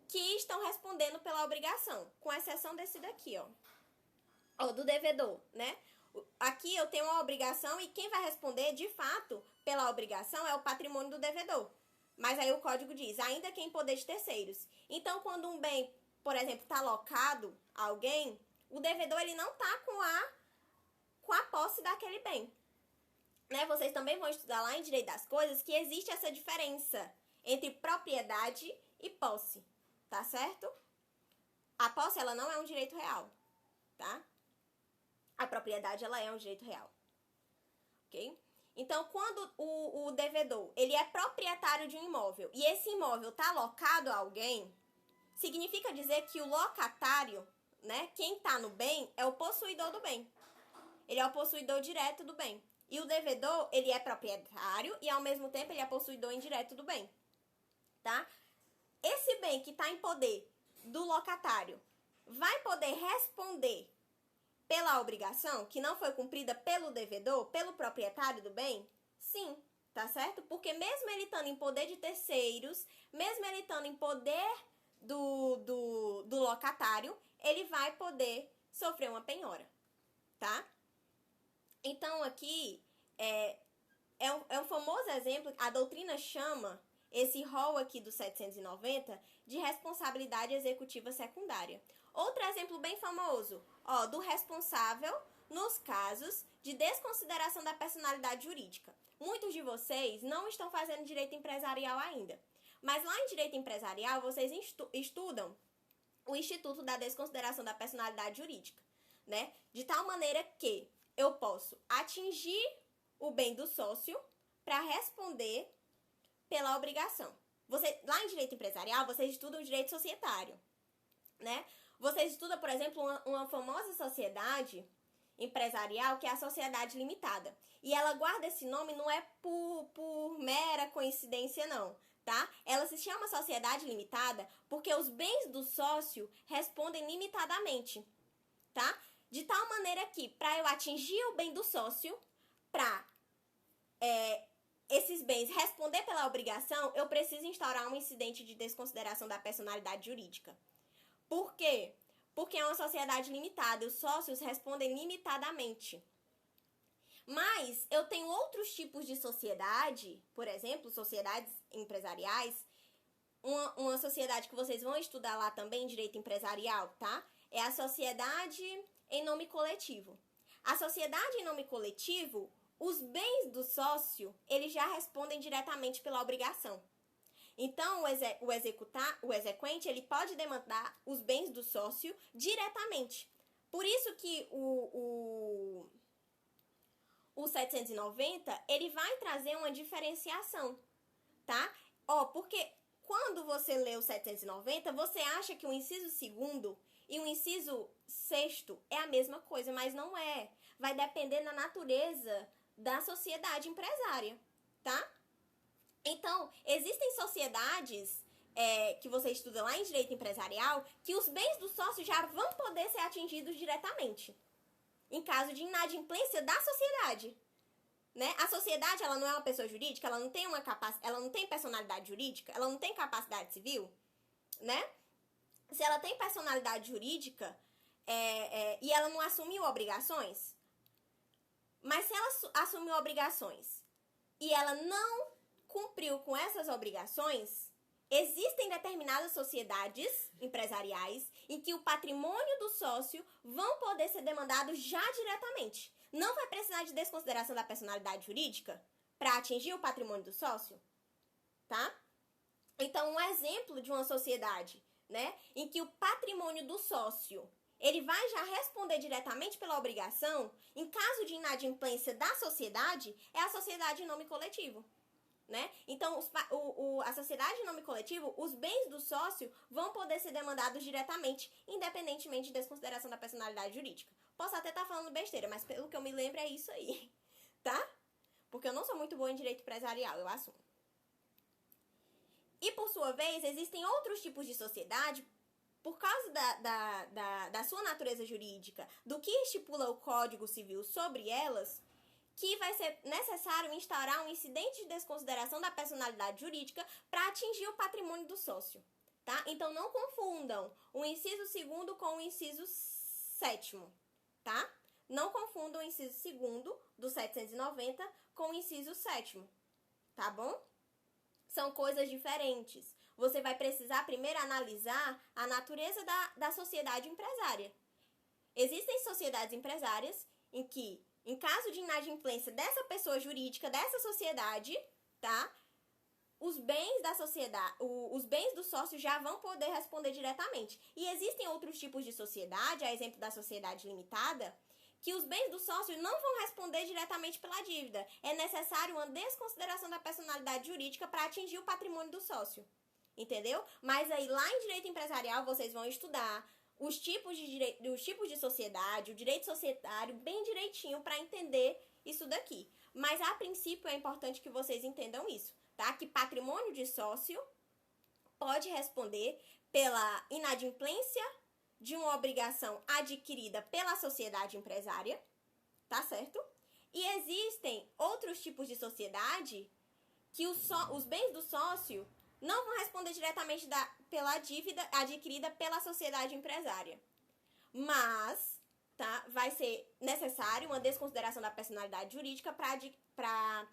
que estão respondendo pela obrigação, com exceção desse daqui, ó, do devedor, né? Aqui eu tenho uma obrigação e quem vai responder, de fato, pela obrigação é o patrimônio do devedor. Mas aí o código diz, ainda que em poder de terceiros. Então, quando um bem, por exemplo, está alocado a alguém, o devedor ele não está com a posse daquele bem. Né? Vocês também vão estudar lá em Direito das Coisas que existe essa diferença entre propriedade e posse, tá certo? A posse, ela não é um direito real, tá? A propriedade, ela é um direito real, ok? Então, quando o devedor, ele é proprietário de um imóvel e esse imóvel está alocado a alguém, significa dizer que o locatário, né, quem está no bem, é o possuidor do bem. Ele é o possuidor direto do bem. E o devedor, ele é proprietário e, ao mesmo tempo, ele é possuidor indireto do bem, tá? Esse bem que está em poder do locatário vai poder responder pela obrigação que não foi cumprida pelo devedor, pelo proprietário do bem? Sim, tá certo? Porque mesmo ele estando em poder de terceiros, mesmo ele estando em poder do locatário, ele vai poder sofrer uma penhora, tá? Então, aqui é um famoso exemplo, a doutrina chama esse rol aqui do 790 de responsabilidade executiva secundária. Outro exemplo bem famoso, ó, do responsável nos casos de desconsideração da personalidade jurídica. Muitos de vocês não estão fazendo direito empresarial ainda, mas lá em direito empresarial vocês estudam o Instituto da Desconsideração da Personalidade Jurídica, né? De tal maneira que eu posso atingir o bem do sócio para responder pela obrigação. Lá em direito empresarial, vocês estudam direito societário, né? Vocês estudam, por exemplo, uma famosa sociedade empresarial que é a sociedade limitada. E ela guarda esse nome não é por mera coincidência, não, tá? Ela se chama sociedade limitada porque os bens do sócio respondem limitadamente, tá? De tal maneira que, para eu atingir o bem do sócio, para esses bens responder pela obrigação, eu preciso instaurar um incidente de desconsideração da personalidade jurídica. Por quê? Porque é uma sociedade limitada, os sócios respondem limitadamente. Mas eu tenho outros tipos de sociedade, por exemplo, sociedades empresariais, uma sociedade que vocês vão estudar lá também, direito empresarial, tá? É a sociedade em nome coletivo. A sociedade em nome coletivo, os bens do sócio, eles já respondem diretamente pela obrigação. Então, o exequente, ele pode demandar os bens do sócio diretamente. Por isso que o 790, ele vai trazer uma diferenciação, tá? Porque quando você lê o 790, você acha que o inciso 2º e o inciso 6º é a mesma coisa, mas não é. Vai depender da natureza da sociedade empresária, tá? Então, existem sociedades que você estuda lá em direito empresarial que os bens do sócio já vão poder ser atingidos diretamente, em caso de inadimplência da sociedade, né? A sociedade, ela não é uma pessoa jurídica, ela não tem ela não tem personalidade jurídica, ela não tem capacidade civil, né? Se ela tem personalidade jurídica e ela não assumiu obrigações, mas se ela assumiu obrigações e ela não cumpriu com essas obrigações, existem determinadas sociedades empresariais em que o patrimônio do sócio vão poder ser demandados já diretamente. Não vai precisar de desconsideração da personalidade jurídica para atingir o patrimônio do sócio, tá? Então, um exemplo de uma sociedade, né, em que o patrimônio do sócio ele vai já responder diretamente pela obrigação, em caso de inadimplência da sociedade, é a sociedade em nome coletivo, né? Então, a sociedade em nome coletivo, os bens do sócio vão poder ser demandados diretamente, independentemente de desconsideração da personalidade jurídica. Posso até estar falando besteira, mas pelo que eu me lembro é isso aí, tá? Porque eu não sou muito boa em direito empresarial, eu assumo. E, por sua vez, existem outros tipos de sociedade, por causa da sua natureza jurídica, do que estipula o Código Civil sobre elas, que vai ser necessário instaurar um incidente de desconsideração da personalidade jurídica para atingir o patrimônio do sócio, tá? Então, não confundam o inciso 2º com o inciso 7º, tá? Não confundam o inciso 2º do 790 com o inciso 7º, tá bom? São coisas diferentes. Você vai precisar primeiro analisar a natureza da sociedade empresária. Existem sociedades empresárias em que, em caso de inadimplência dessa pessoa jurídica, dessa sociedade, tá? Os bens da sociedade, os bens do sócio já vão poder responder diretamente. E existem outros tipos de sociedade, a exemplo da sociedade limitada, que os bens do sócio não vão responder diretamente pela dívida. É necessário uma desconsideração da personalidade jurídica para atingir o patrimônio do sócio. Entendeu? Mas aí, lá em direito empresarial, vocês vão estudar os tipos de sociedade, o direito societário, bem direitinho para entender isso daqui. Mas, a princípio, é importante que vocês entendam isso, tá? Que patrimônio de sócio pode responder pela inadimplência de uma obrigação adquirida pela sociedade empresária, tá certo? E existem outros tipos de sociedade que os bens do sócio não vão responder diretamente pela dívida adquirida pela sociedade empresária. Mas, tá, vai ser necessário uma desconsideração da personalidade jurídica para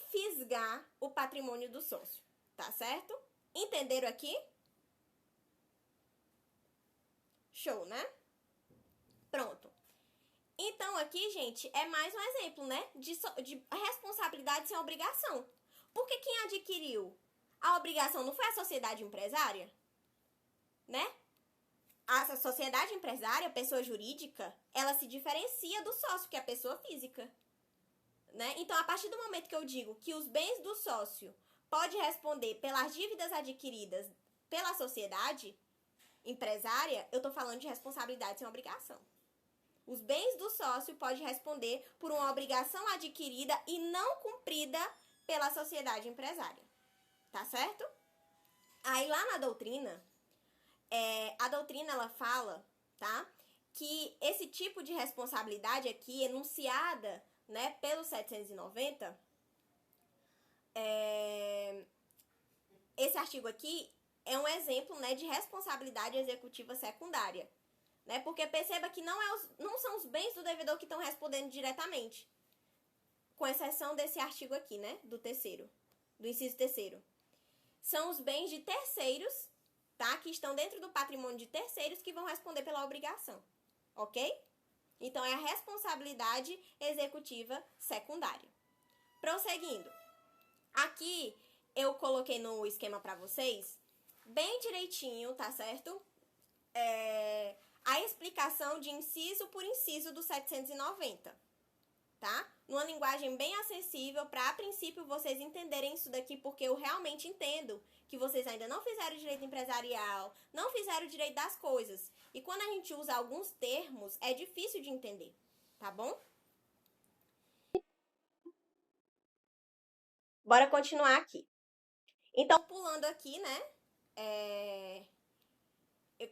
fisgar o patrimônio do sócio, tá certo? Entenderam aqui? Show, né? Pronto. Então, aqui, gente, é mais um exemplo, né? De responsabilidade sem obrigação. Porque quem adquiriu a obrigação não foi a sociedade empresária? Né? A sociedade empresária, a pessoa jurídica, ela se diferencia do sócio, que é a pessoa física. Né? Então, a partir do momento que eu digo que os bens do sócio pode responder pelas dívidas adquiridas pela sociedade empresária, eu estou falando de responsabilidade sem obrigação. Os bens do sócio pode responder por uma obrigação adquirida e não cumprida pela sociedade empresária. Tá certo? Aí lá na doutrina, a doutrina ela fala, tá? Que esse tipo de responsabilidade aqui, enunciada, né, pelo 790, esse artigo aqui é um exemplo, né, de responsabilidade executiva secundária. Né? Porque perceba que não são os bens do devedor que estão respondendo diretamente. Com exceção desse artigo aqui, né? Do inciso 3º. São os bens de terceiros, tá? Que estão dentro do patrimônio de terceiros que vão responder pela obrigação. Ok? Então, é a responsabilidade executiva secundária. Prosseguindo. Aqui, eu coloquei no esquema para vocês, bem direitinho, tá certo? A explicação de inciso por inciso do 790, tá? Numa linguagem bem acessível para, a princípio, vocês entenderem isso daqui, porque eu realmente entendo que vocês ainda não fizeram direito empresarial, não fizeram direito das coisas. E quando a gente usa alguns termos, é difícil de entender, tá bom? Bora continuar aqui. Então, pulando aqui, né?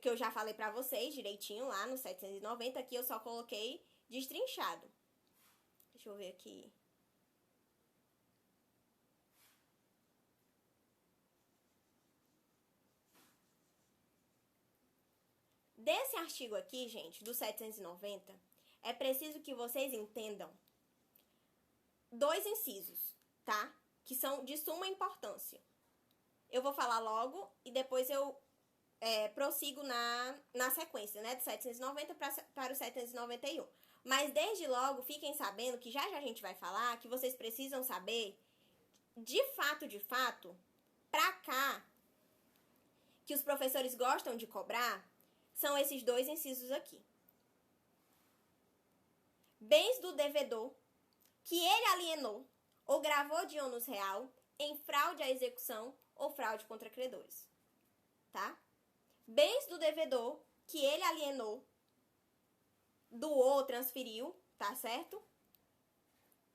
Que eu já falei pra vocês direitinho lá no 790, aqui eu só coloquei destrinchado. Deixa eu ver aqui. Desse artigo aqui, gente, do 790, é preciso que vocês entendam 2 incisos, tá? Que são de suma importância. Eu vou falar logo e depois eu prossigo na sequência, né? Do 790 para o 791. Mas desde logo, fiquem sabendo que já a gente vai falar que vocês precisam saber, de fato, pra cá, que os professores gostam de cobrar, são esses 2 incisos aqui. Bens do devedor que ele alienou ou gravou de ônus real em fraude à execução ou fraude contra credores, tá? Bens do devedor que ele alienou, doou, transferiu, tá certo?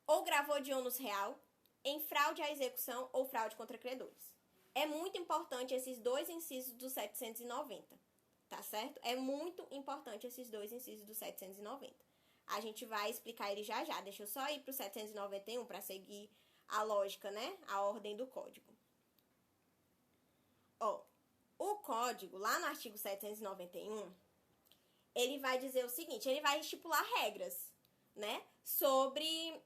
Ou gravou de ônus real em fraude à execução ou fraude contra credores. É muito importante esses dois incisos do 790, tá certo? É muito importante esses dois incisos do 790. A gente vai explicar ele já já. Deixa eu só ir pro 791 para seguir a lógica, né? A ordem do código. Ó, o código, lá no artigo 791, ele vai dizer o seguinte, ele vai estipular regras, né? Sobre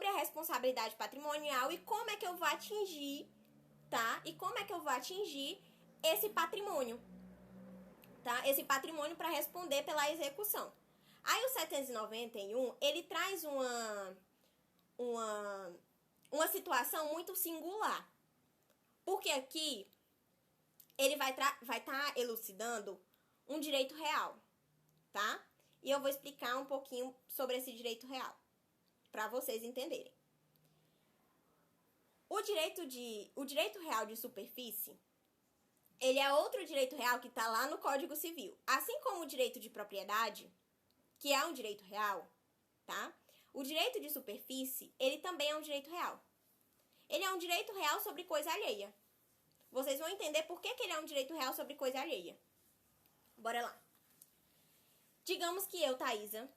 a responsabilidade patrimonial e como é que eu vou atingir, tá? E como é que eu vou atingir esse patrimônio, tá? Esse patrimônio para responder pela execução. Aí o 791, ele traz uma situação muito singular. Porque aqui ele vai estar elucidando um direito real, tá? E eu vou explicar um pouquinho sobre esse direito real, para vocês entenderem. O direito real de superfície, ele é outro direito real que está lá no Código Civil. Assim como o direito de propriedade, que é um direito real, tá? O direito de superfície, ele também é um direito real. Ele é um direito real sobre coisa alheia. Vocês vão entender por que ele é um direito real sobre coisa alheia. Bora lá. Digamos que eu, Thaisa,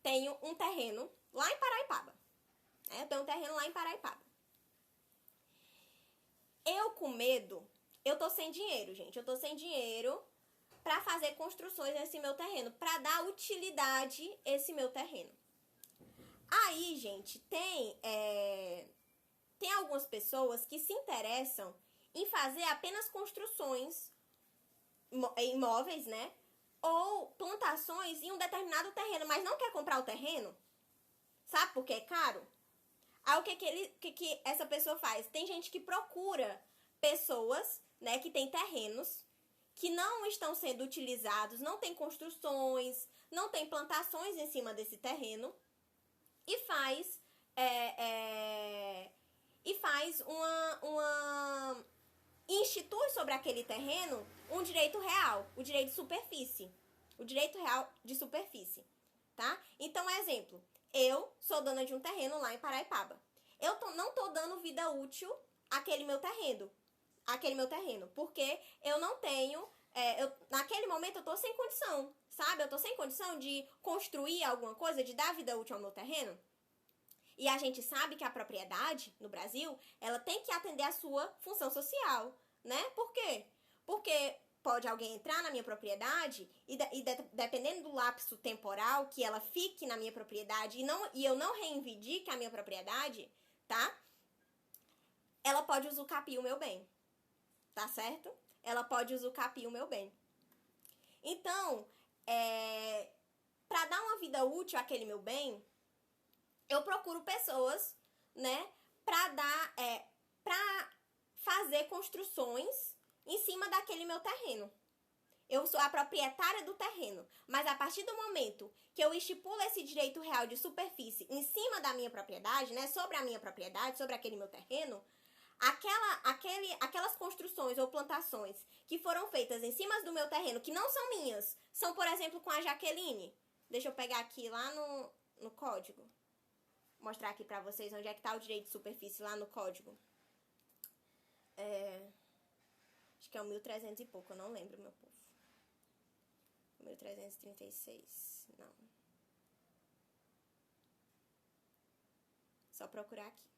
tenho um terreno lá em Paraipaba. Eu tenho um terreno lá em Paraipaba. Eu, com medo, eu tô sem dinheiro, gente. Eu tô sem dinheiro para fazer construções nesse meu terreno, para dar utilidade a esse meu terreno. Aí, gente, tem algumas pessoas que se interessam em fazer apenas construções imóveis, né? Ou plantações em um determinado terreno, mas não quer comprar o terreno. Sabe por que é caro? Aí o que essa pessoa faz? Tem gente que procura pessoas, né, que tem terrenos que não estão sendo utilizados, não tem construções, não tem plantações em cima desse terreno e faz institui sobre aquele terreno um direito real, o direito de superfície. O direito real de superfície, tá? Então, exemplo, eu sou dona de um terreno lá em Paraipaba. Eu não tô dando vida útil àquele meu terreno, porque eu não tenho, naquele momento eu tô sem condição, sabe? Eu tô sem condição de construir alguma coisa, de dar vida útil ao meu terreno. E a gente sabe que a propriedade, no Brasil, ela tem que atender a sua função social, né? Por quê? Porque pode alguém entrar na minha propriedade e dependendo do lapso temporal que ela fique na minha propriedade e eu não reivindique a minha propriedade, tá? Ela pode usucapir o meu bem, tá certo? Ela pode usucapir o meu bem. Então, para dar uma vida útil àquele meu bem, eu procuro pessoas, né, para fazer construções em cima daquele meu terreno. Eu sou a proprietária do terreno, mas a partir do momento que eu estipulo esse direito real de superfície em cima da minha propriedade, né, sobre a minha propriedade, sobre aquele meu terreno, aquelas construções ou plantações que foram feitas em cima do meu terreno, que não são minhas, são, por exemplo, com a Jaqueline. Deixa eu pegar aqui lá no código. Mostrar aqui pra vocês onde é que tá o direito de superfície lá no código. Acho que é o 1300 e pouco, eu não lembro, meu povo. 1336, não. Só procurar aqui.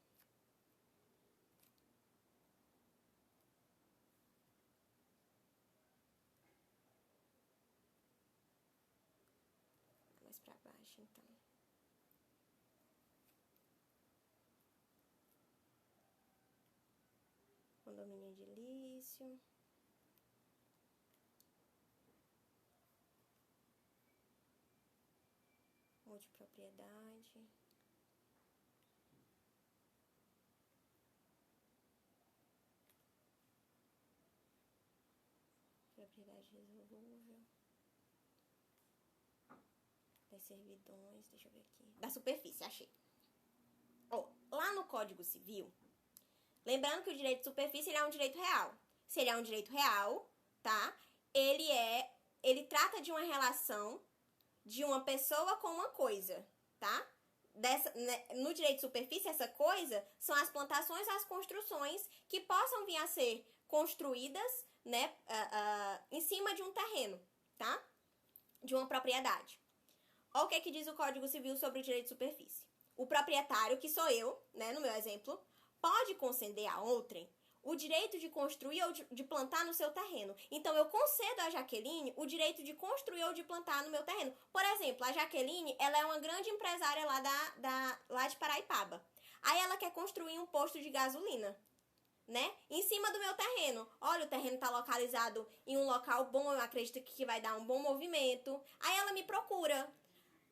Mais pra baixo, então. Condomínio edilício. Multipropriedade. Propriedade resolúvel. Das servidões, deixa eu ver aqui. Da superfície, achei. Lá no Código Civil, lembrando que o direito de superfície ele é um direito real. Se ele é um direito real, tá? Ele trata de uma relação de uma pessoa com uma coisa, tá? no direito de superfície, essa coisa são as plantações, as construções que possam vir a ser construídas, né, em cima de um terreno, tá? De uma propriedade. Olha o que diz o Código Civil sobre o direito de superfície. O proprietário, que sou eu, né, no meu exemplo, pode conceder a outrem o direito de construir ou de plantar no seu terreno. Então, eu concedo a Jaqueline o direito de construir ou de plantar no meu terreno. Por exemplo, a Jaqueline, ela é uma grande empresária lá de Paraipaba. Aí ela quer construir um posto de gasolina, né? Em cima do meu terreno. Olha, o terreno está localizado em um local bom, eu acredito que vai dar um bom movimento. Aí ela me procura.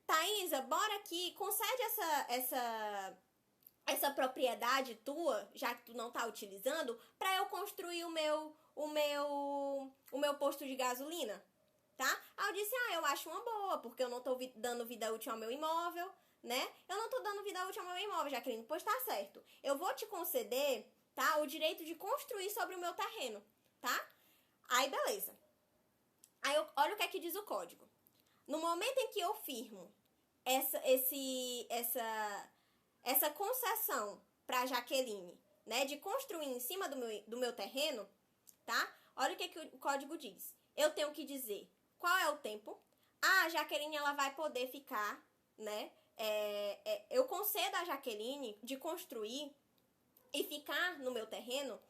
Thaisa, bora aqui, concede essa propriedade tua, já que tu não tá utilizando, para eu construir o meu posto de gasolina, tá? Aí eu disse, eu acho uma boa, porque eu não tô dando vida útil ao meu imóvel, né? Eu não tô dando vida útil ao meu imóvel, Jaqueline, pois tá certo. Eu vou te conceder, tá, o direito de construir sobre o meu terreno, tá? Aí, beleza. Aí, olha o que diz o código. No momento em que eu firmo essa concessão para Jaqueline, né, de construir em cima do meu terreno, tá? Olha o que o código diz. Eu tenho que dizer qual é o tempo. A Jaqueline, ela vai poder ficar, né? Eu concedo a Jaqueline de construir e ficar no meu terreno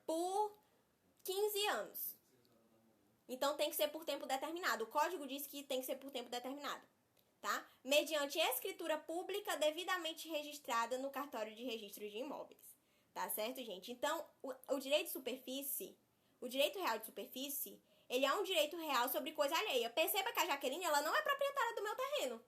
por 15 anos. Então, tem que ser por tempo determinado. O código diz que tem que ser por tempo determinado, tá? Mediante escritura pública devidamente registrada no cartório de registro de imóveis. Tá certo, gente? Então, o direito de superfície, o direito real de superfície, ele é um direito real sobre coisa alheia. Perceba que a Jaqueline, ela não é proprietária do meu terreno.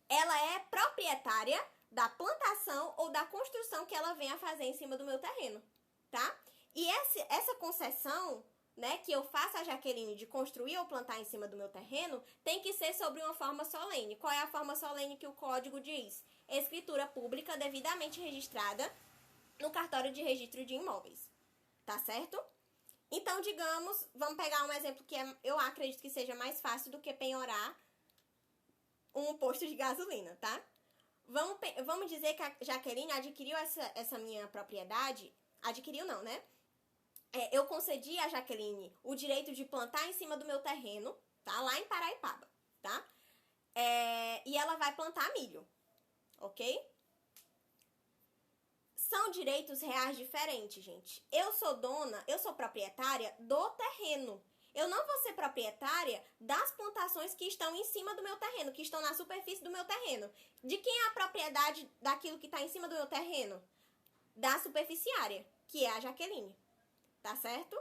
Ela é proprietária da plantação ou da construção que ela vem a fazer em cima do meu terreno, tá? E essa concessão, né, que eu faço a Jaqueline de construir ou plantar em cima do meu terreno, tem que ser sobre uma forma solene. Qual é a forma solene que o código diz? Escritura pública devidamente registrada no cartório de registro de imóveis. Tá certo? Então, digamos, vamos pegar um exemplo que eu acredito que seja mais fácil do que penhorar um posto de gasolina, tá? Vamos dizer que a Jaqueline adquiriu essa minha propriedade. Adquiriu não, né? Eu concedi a Jaqueline o direito de plantar em cima do meu terreno, tá? Lá em Paraipaba, tá? E ela vai plantar milho, ok? São direitos reais diferentes, gente. Eu sou proprietária do terreno. Eu não vou ser proprietária das plantações que estão em cima do meu terreno, que estão na superfície do meu terreno. De quem é a propriedade daquilo que está em cima do meu terreno? Da superficiária, que é a Jaqueline. Tá certo?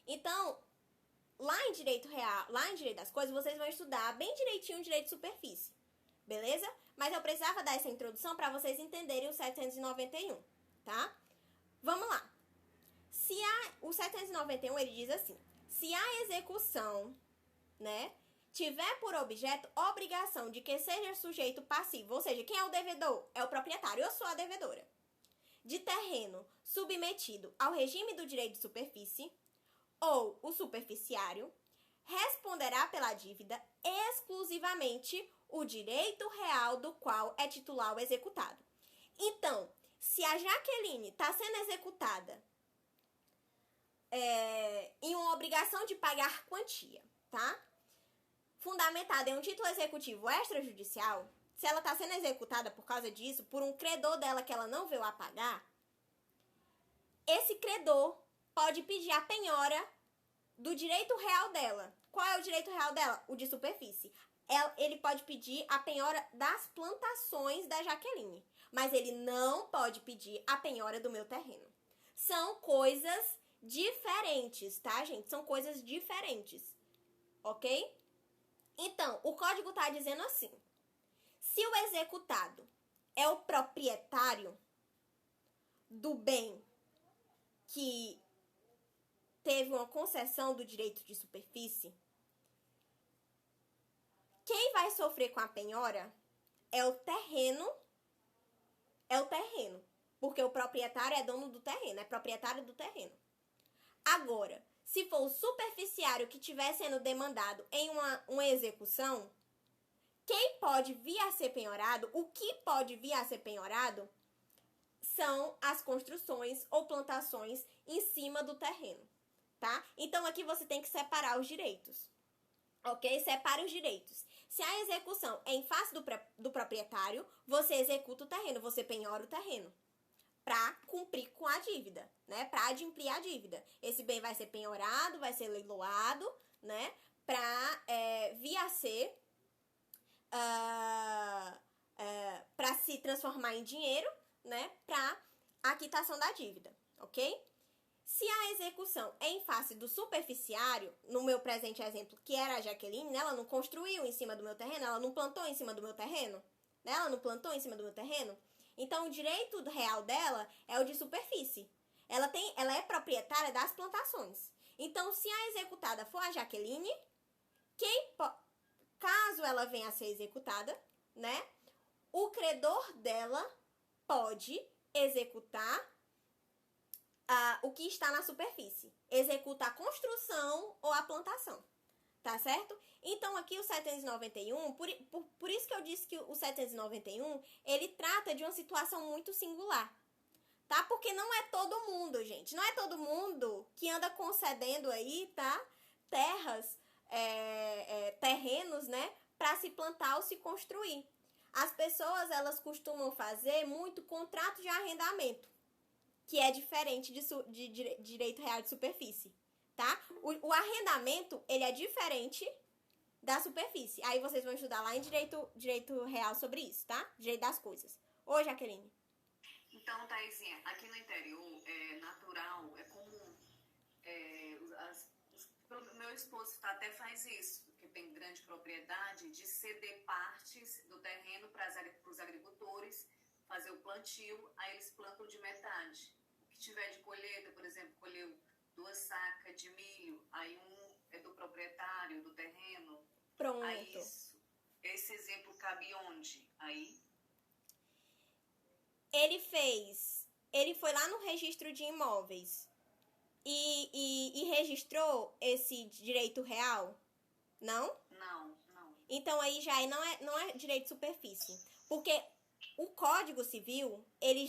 Então, lá em direito real, lá em direito das coisas, vocês vão estudar bem direitinho o direito de superfície. Beleza? Mas eu precisava dar essa introdução para vocês entenderem o 791, tá? Vamos lá. O 791, ele diz assim: se a execução, né, tiver por objeto obrigação de que seja sujeito passivo, ou seja, quem é o devedor? É o proprietário, eu sou a devedora. De terreno submetido ao regime do direito de superfície, ou o superficiário, responderá pela dívida exclusivamente o direito real do qual é titular o executado. Então, se a Jaqueline está sendo executada em uma obrigação de pagar quantia, tá? Fundamentada em um título executivo extrajudicial, se ela está sendo executada por causa disso, por um credor dela que ela não veio a pagar, esse credor pode pedir a penhora do direito real dela. Qual é o direito real dela? O de superfície. Ele pode pedir a penhora das plantações da Jaqueline, mas ele não pode pedir a penhora do meu terreno. São coisas diferentes, tá, gente? São coisas diferentes, ok? Então, o código tá dizendo assim: se o executado é o proprietário do bem que teve uma concessão do direito de superfície, quem vai sofrer com a penhora é o terreno, porque o proprietário é dono do terreno, é proprietário do terreno. Agora, se for o superficiário que estiver sendo demandado em uma execução, Quem pode vir a ser penhorado, o que pode vir a ser penhorado são as construções ou plantações em cima do terreno, tá? Então, aqui você tem que separar os direitos, ok? Separe os direitos. Se a execução é em face do proprietário, você executa o terreno, você penhora o terreno para cumprir com a dívida, né? Para adimplir a dívida. Esse bem vai ser penhorado, vai ser leiloado, né? Para vir a ser... para se transformar em dinheiro, né? Para a quitação da dívida, ok? Se a execução é em face do superficiário, no meu presente exemplo, que era a Jaqueline, né? Ela não construiu em cima do meu terreno, ela não plantou em cima do meu terreno, né? Ela não plantou em cima do meu terreno. Então, o direito real dela é o de superfície. Ela é proprietária das plantações. Então, se a executada for a Jaqueline, caso ela venha a ser executada, né? O credor dela pode executar o que está na superfície. Executa a construção ou a plantação. Tá certo? Então, aqui o 791, por isso que eu disse que o 791, ele trata de uma situação muito singular. Tá? Porque não é todo mundo, gente. Não é todo mundo que anda concedendo aí, tá? Terrenos, né? Para se plantar ou se construir. As pessoas, elas costumam fazer muito contrato de arrendamento, que é diferente de direito real de superfície, tá? O arrendamento, ele é diferente da superfície. Aí vocês vão estudar lá em direito real sobre isso, tá? Direito das coisas. Ô, Jaqueline. Então, Thaisinha, aqui no interior é natural, é comum. Meu esposo até faz isso, porque tem grande propriedade, de ceder partes do terreno para os agricultores, fazer o plantio, aí eles plantam de metade. O que tiver de colheita, por exemplo, colheu 2 sacas de milho, aí um é do proprietário do terreno. Pronto. Aí esse exemplo cabe onde? Aí? Ele foi lá no registro de imóveis e registrou esse direito real? Não? Não. Então, aí já não é direito de superfície. Porque o Código Civil, ele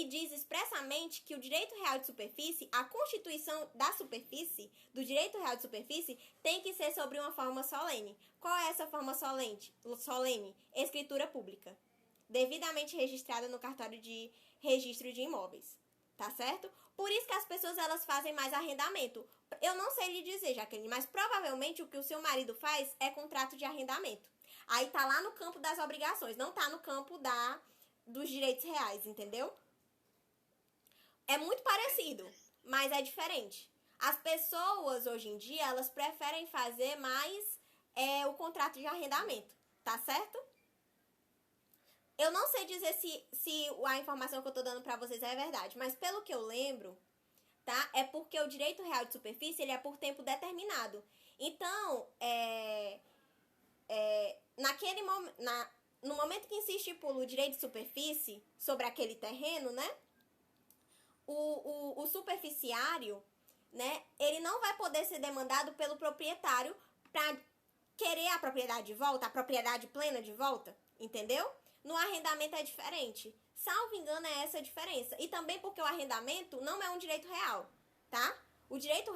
diz expressamente que o direito real de superfície, a constituição da superfície, do direito real de superfície, tem que ser sobre uma forma solene. Qual é essa forma solene? Escritura pública, devidamente registrada no cartório de registro de imóveis. Tá certo? Por isso que as pessoas, elas fazem mais arrendamento. Eu não sei lhe dizer, Jaqueline, mas provavelmente o que o seu marido faz é contrato de arrendamento. Aí tá lá no campo das obrigações, não tá no campo dos direitos reais, entendeu? É muito parecido, mas é diferente. As pessoas, hoje em dia, elas preferem fazer mais o contrato de arrendamento, tá certo? Eu não sei dizer se a informação que eu tô dando pra vocês é verdade, mas pelo que eu lembro, tá? É porque o direito real de superfície, ele é por tempo determinado. Então, no momento que se estipula o direito de superfície sobre aquele terreno, né? O superficiário, né? Ele não vai poder ser demandado pelo proprietário para querer a propriedade de volta, a propriedade plena de volta, entendeu? No arrendamento é diferente. Salvo engano, é essa a diferença. E também porque o arrendamento não é um direito real, tá? O direito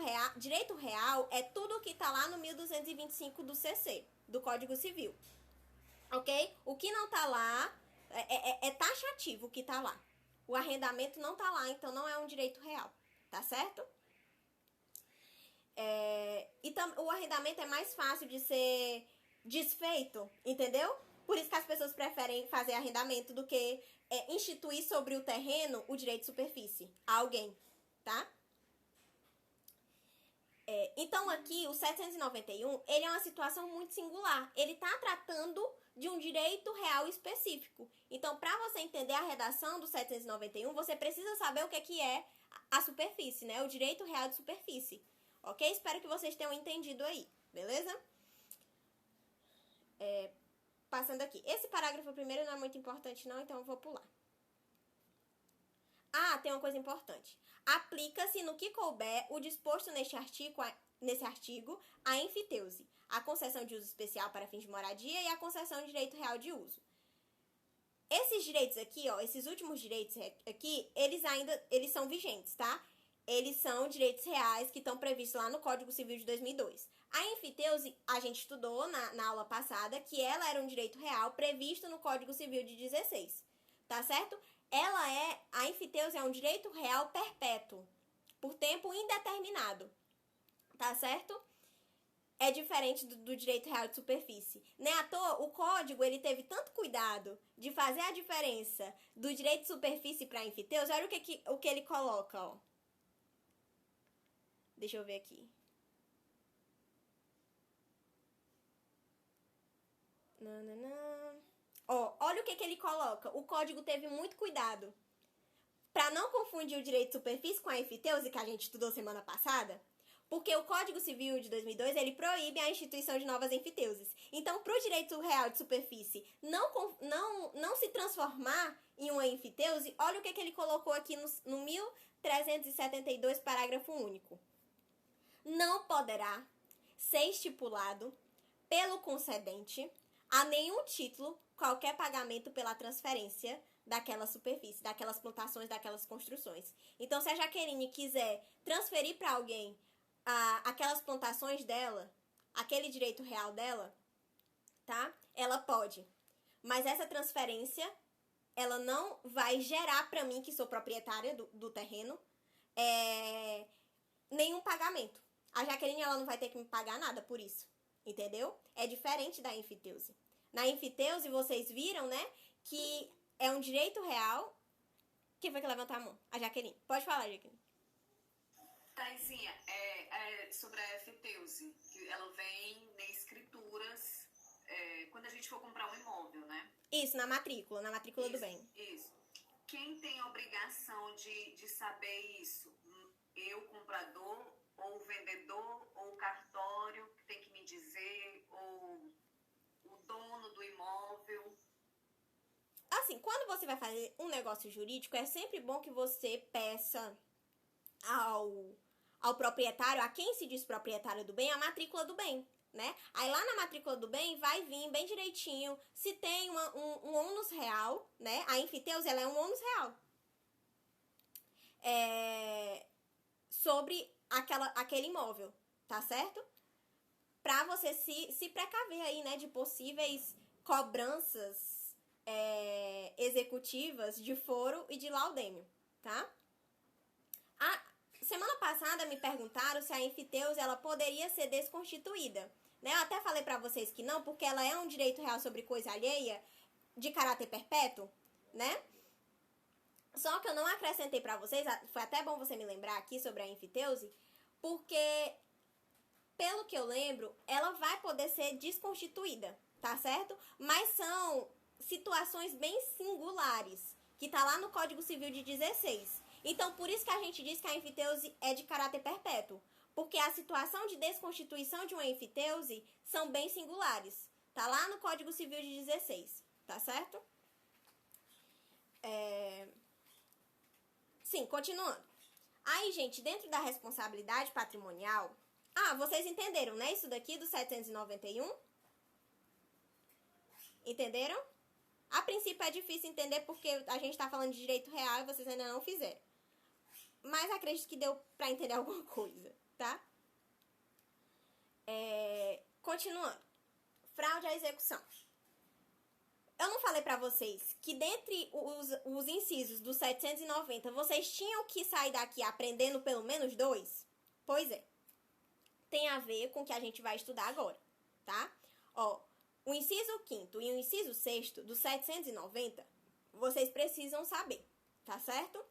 real é tudo que tá lá no 1225 do CC, do Código Civil. Ok? O que não tá lá é taxativo o que tá lá. O arrendamento não tá lá, então não é um direito real. Tá certo? O arrendamento é mais fácil de ser desfeito, entendeu? Por isso que as pessoas preferem fazer arrendamento do que instituir sobre o terreno o direito de superfície a alguém, tá? Então, aqui, o 791, ele é uma situação muito singular. Ele está tratando de um direito real específico. Então, para você entender a redação do 791, você precisa saber o que é a superfície, né? O direito real de superfície. Ok? Espero que vocês tenham entendido aí, beleza? Passando aqui. Esse parágrafo primeiro não é muito importante não, então eu vou pular. Tem uma coisa importante. Aplica-se no que couber o disposto neste artigo nesse artigo a enfiteuse, a concessão de uso especial para fins de moradia e a concessão de direito real de uso. Esses direitos aqui, ó, esses últimos direitos aqui, eles são vigentes, tá? Eles são direitos reais que estão previstos lá no Código Civil de 2002. A enfiteuse, a gente estudou na aula passada que ela era um direito real previsto no Código Civil de 16, tá certo? A enfiteuse é um direito real perpétuo, por tempo indeterminado, tá certo? É diferente do direito real de superfície. Nem à toa, o código, ele teve tanto cuidado de fazer a diferença do direito de superfície para a enfiteuse. Olha o que ele coloca, ó. Deixa eu ver aqui. Ó, olha o que ele coloca. O código teve muito cuidado para não confundir o direito de superfície com a enfiteuse, que a gente estudou semana passada. Porque o Código Civil de 2002, ele proíbe a instituição de novas enfiteuses. Então, para o direito real de superfície não se transformar em uma enfiteuse, olha o que ele colocou aqui no 1372, parágrafo único. Não poderá ser estipulado pelo concedente a nenhum título qualquer pagamento pela transferência daquela superfície, daquelas plantações, daquelas construções. Então, se a Jaqueline quiser transferir para alguém aquelas plantações dela, aquele direito real dela, tá? Ela pode. Mas essa transferência, ela não vai gerar para mim, que sou proprietária do terreno, nenhum pagamento. A Jaqueline, ela não vai ter que me pagar nada por isso, entendeu? É diferente da enfiteuse. Na enfiteuse, vocês viram, né, que é um direito real. Quem foi que levantou a mão? A Jaqueline. Pode falar, Jaqueline. Taizinha, sobre a enfiteuse, que ela vem em escrituras quando a gente for comprar um imóvel, né? Isso, na matrícula isso, do bem. Isso. Quem tem a obrigação de saber isso? Eu, comprador, ou o vendedor, ou o cartório, que tem que me dizer, ou o dono do imóvel? Assim, quando você vai fazer um negócio jurídico, é sempre bom que você peça ao proprietário, a quem se diz proprietário do bem, a matrícula do bem, né? Aí lá na matrícula do bem vai vir bem direitinho se tem um ônus real, né? A enfiteuse, ela é um ônus real sobre aquele imóvel, tá certo? Pra você se precaver aí, né, de possíveis cobranças executivas de foro e de laudêmio, tá? Semana passada me perguntaram se a enfiteuse ela poderia ser desconstituída, né? Eu até falei pra vocês que não, porque ela é um direito real sobre coisa alheia de caráter perpétuo, né? Só que eu não acrescentei pra vocês, foi até bom você me lembrar aqui sobre a enfiteuse, porque, pelo que eu lembro, ela vai poder ser desconstituída, tá certo? Mas são situações bem singulares, que tá lá no Código Civil de 16. Então, por isso que a gente diz que a enfiteuse é de caráter perpétuo. Porque a situação de desconstituição de uma enfiteuse são bem singulares. Tá lá no Código Civil de 16, tá certo? Sim, continuando. Aí, gente, dentro da responsabilidade patrimonial... vocês entenderam, né? Isso daqui do 791? Entenderam? A princípio é difícil entender porque a gente tá falando de direito real e vocês ainda não fizeram. Mas acredito que deu pra entender alguma coisa, tá? Continuando. Fraude à execução. Eu não falei pra vocês que dentre os incisos do 790, vocês tinham que sair daqui aprendendo pelo menos 2? Pois é. Tem a ver com o que a gente vai estudar agora, tá? Ó, o inciso 5º e o inciso 6º do 790, vocês precisam saber, tá certo?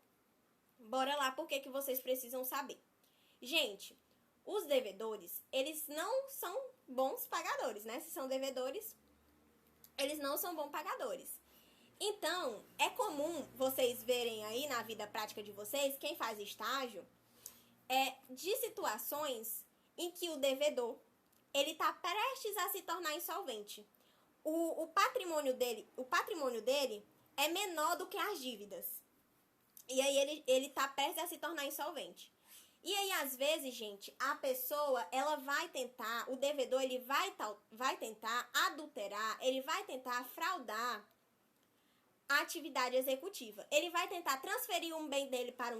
Bora lá, por que vocês precisam saber. Gente, os devedores, eles não são bons pagadores, né? Se são devedores, eles não são bons pagadores. Então, é comum vocês verem aí na vida prática de vocês, quem faz estágio, de situações em que o devedor, ele tá prestes a se tornar insolvente. O patrimônio dele é menor do que as dívidas. E aí ele tá prestes a se tornar insolvente. E aí, às vezes, gente, a pessoa, ela vai tentar, o devedor, ele vai tentar adulterar, ele vai tentar fraudar a atividade executiva. Ele vai tentar transferir um bem dele para um